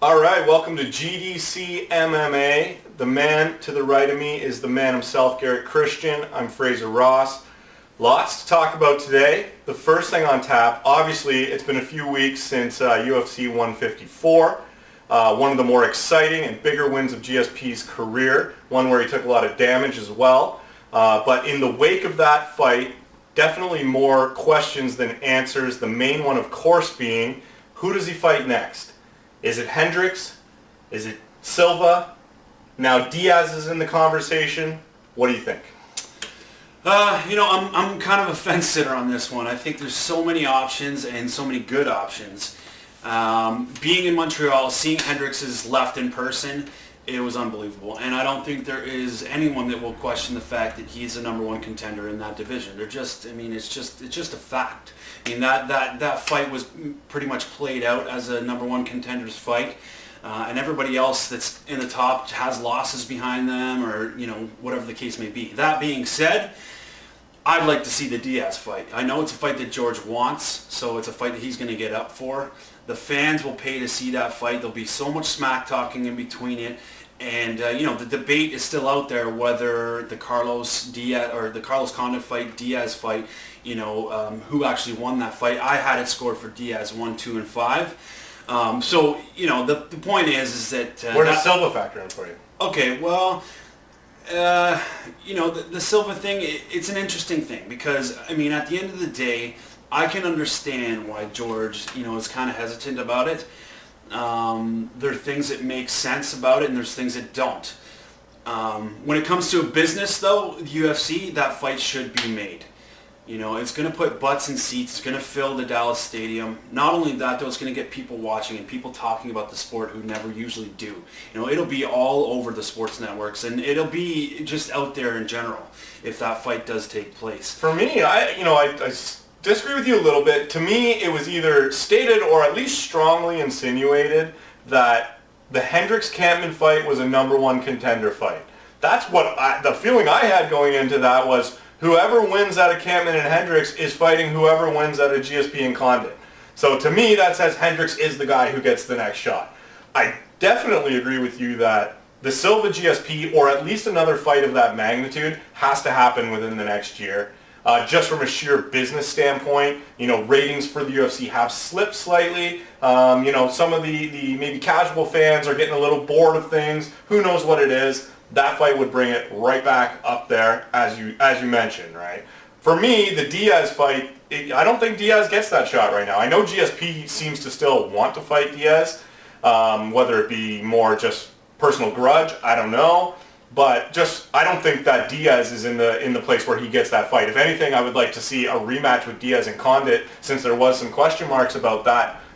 All right, welcome to GDC MMA. The man to the right of me is the man himself, Garrett Christian. I'm Fraser Ross. Lots to talk about today. The first thing on tap, obviously, it's been a few weeks since UFC 154. One of the more exciting and bigger wins of GSP's career, one where he took a lot of damage as well. But in the wake of that fight, definitely more questions than answers. The main one, of course, being, who does he fight next? Is it Hendricks? Is it Silva? Now Diaz is in the conversation. What do you think? I'm kind of a fence sitter on this one. I think there's so many options and so many good options. Being in Montreal, seeing Hendricks' left in person, it was unbelievable. And I don't think there is anyone that will question the fact that he's a number one contender in that division. It's just a fact. I mean, that fight was pretty much played out as a number one contender's fight. And everybody else that's in the top has losses behind them or, whatever the case may be. That being said, I'd like to see the Diaz fight. I know it's a fight that George wants, so it's a fight that he's going to get up for. The fans will pay to see that fight. There'll be so much smack talking in between it. And, the debate is still out there whether the Carlos Diaz or the Carlos Condit fight, Diaz fight, who actually won that fight. I had it scored for Diaz 1, 2, and 5. The point is that... Where does Silva factor in for you? Okay, well, the Silva thing, it's an interesting thing because, at the end of the day, I can understand why George, is kind of hesitant about it. There are things that make sense about it and there's things that don't. When it comes to a business, though, the UFC, that fight should be made. It's going to put butts in seats. It's going to fill the Dallas Stadium. Not only that, though, it's going to get people watching and people talking about the sport who never usually do. It'll be all over the sports networks, and it'll be just out there in general if that fight does take place. For me, I disagree with you a little bit. To me, it was either stated or at least strongly insinuated that the Hendricks-Campman fight was a number one contender fight. That's what the feeling I had going into that was, whoever wins out of Campman and Hendricks is fighting whoever wins out of GSP and Condit. So to me, that says Hendricks is the guy who gets the next shot. I definitely agree with you that the Silva GSP, or at least another fight of that magnitude, has to happen within the next year. Just from a sheer business standpoint, ratings for the UFC have slipped slightly. Some of the maybe casual fans are getting a little bored of things. Who knows what it is? That fight would bring it right back up there, as you mentioned, right? For me, the Diaz fight, I don't think Diaz gets that shot right now. I know GSP seems to still want to fight Diaz, whether it be more just personal grudge, I don't know. But I don't think that Diaz is in the place where he gets that fight. If anything, I would like to see a rematch with Diaz and Condit, since there was some question marks about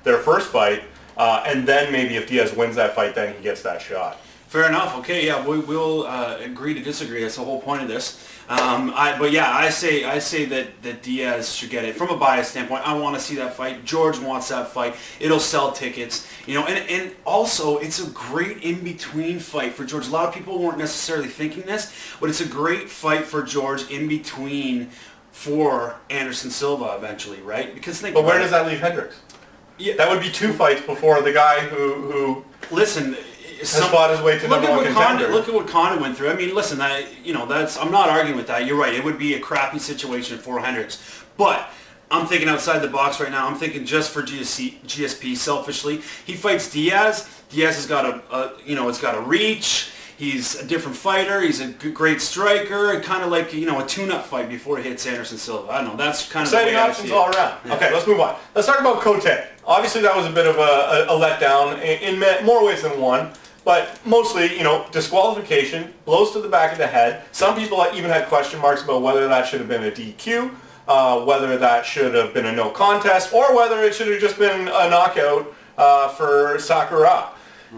their first fight, and then maybe if Diaz wins that fight, then he gets that shot. Fair enough. Okay, yeah, we'll agree to disagree. That's the whole point of this. I say that Diaz should get it. From a bias standpoint, I want to see that fight. George wants that fight. It'll sell tickets. And also, it's a great in-between fight for George. A lot of people weren't necessarily thinking this, but it's a great fight for George in between for Anderson Silva eventually, right? But where does that leave Hendricks? Yeah, that would be two fights before the guy who listen. Has fought his way to number one contender. Look at what Condit went through. Listen, I'm not arguing with that. You're right. It would be a crappy situation for Hendricks. But I'm thinking outside the box right now. I'm thinking just for GSP selfishly. He fights Diaz. Diaz has got it's got a reach. He's a different fighter. He's a great striker. Kind of like, a tune-up fight before he hits Anderson Silva. I don't know. That's kind of exciting options all around. Yeah. Okay, let's move on. Let's talk about Cote. Obviously, that was a bit of a letdown in more ways than one. But mostly, disqualification, blows to the back of the head. Some people even had question marks about whether that should have been a DQ, whether that should have been a no contest, or whether it should have just been a knockout for Sakura.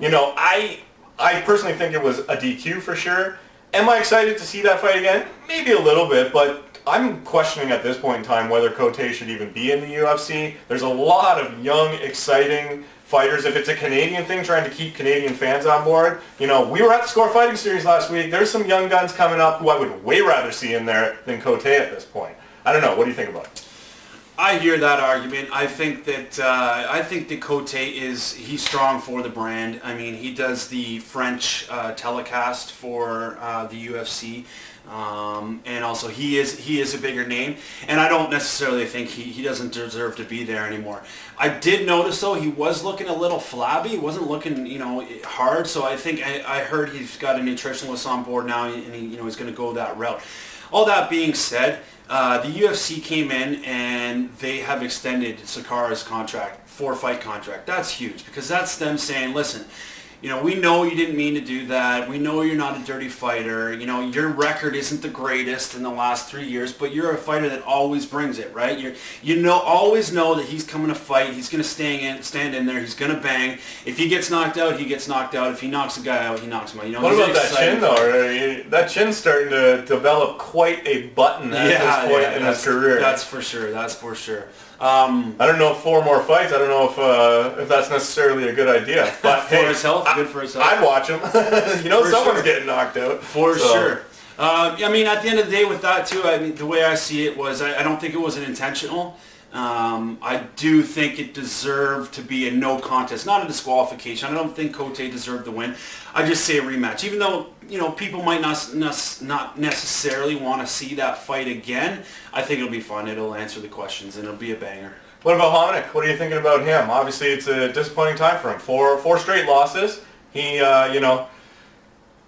I personally think it was a DQ for sure. Am I excited to see that fight again? Maybe a little bit, but I'm questioning at this point in time whether Cote should even be in the UFC. There's a lot of young, exciting fighters. If it's a Canadian thing, trying to keep Canadian fans on board. We were at the Score Fighting Series last week. There's some young guns coming up who I would way rather see in there than Cote at this point. I don't know. What do you think about it? I hear that argument. I think that Cote he's strong for the brand. I mean, he does the French telecast for the UFC, and also he is a bigger name. And I don't necessarily think he doesn't deserve to be there anymore. I did notice though he was looking a little flabby. He wasn't looking hard. So I think I heard he's got a nutritionist on board now, and he's going to go that route. All that being said, the UFC came in and they have extended Sakara's contract, 4-fight contract. That's huge because that's them saying, listen, we know you didn't mean to do that. We know you're not a dirty fighter. Your record isn't the greatest in the last 3 years, but you're a fighter that always brings it, right? Always know that he's coming to fight. He's going to stand in there. He's going to bang. If he gets knocked out, he gets knocked out. If he knocks a guy out, he knocks him out. What about that chin, though? That chin's starting to develop quite a button at this point in his career. That's for sure. That's for sure. I don't know if 4 more fights. I don't know if that's necessarily a good idea. But for his health, good for his health. I'd watch him. Someone's getting knocked out for sure. I mean, at the end of the day, with that too, I mean, the way I see it was, I don't think it was an intentional. I do think it deserved to be a no contest, not a disqualification. I don't think Cote deserved the win. I just say a rematch, even though people might not necessarily want to see that fight again. I think it'll be fun. It'll answer the questions and it'll be a banger. What about Hominick? What are you thinking about him? Obviously, it's a disappointing time for him. Four straight losses. He,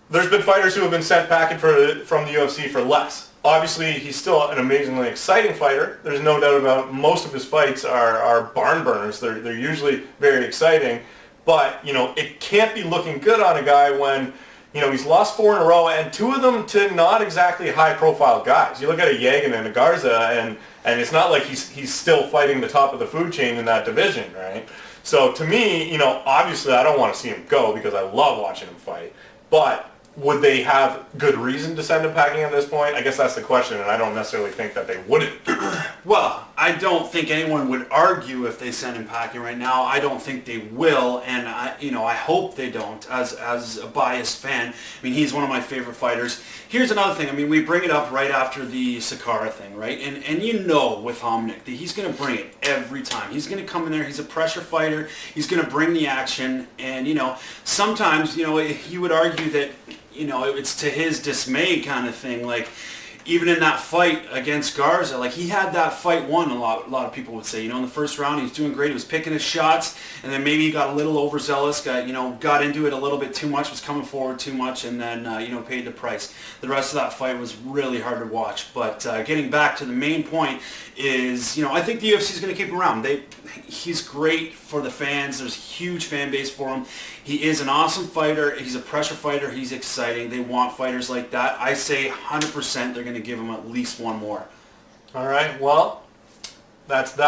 there's been fighters who have been sent packing from the UFC for less. Obviously, he's still an amazingly exciting fighter. There's no doubt about most of his fights are barn burners. They're usually very exciting. But, it can't be looking good on a guy when, he's lost 4 in a row, and 2 of them to not exactly high-profile guys. You look at a Yagin and a Garza, and it's not like he's still fighting the top of the food chain in that division, right? So to me, obviously I don't want to see him go because I love watching him fight. But would they have good reason to send him packing at this point? I guess that's the question, and I don't necessarily think that they wouldn't. Well, I don't think anyone would argue if they send him packing right now. I don't think they will, and I hope they don't. As a biased fan, I mean, he's one of my favorite fighters. Here's another thing. I mean, we bring it up right after the Sakara thing, right? And with Hominick that he's going to bring it every time. He's going to come in there. He's a pressure fighter. He's going to bring the action, and sometimes you would argue that. It's to his dismay kind of thing. Like, even in that fight against Garza, like, he had that fight won, a lot of people would say. In the first round, he was doing great. He was picking his shots, and then maybe he got a little overzealous, got into it a little bit too much, was coming forward too much, and then, paid the price. The rest of that fight was really hard to watch. But getting back to the main point is, I think the UFC is going to keep him around. He's great for the fans. There's a huge fan base for him. He is an awesome fighter. He's a pressure fighter. He's exciting. They want fighters like that. I say 100% they're going to give him at least 1 more. All right. Well, that's that.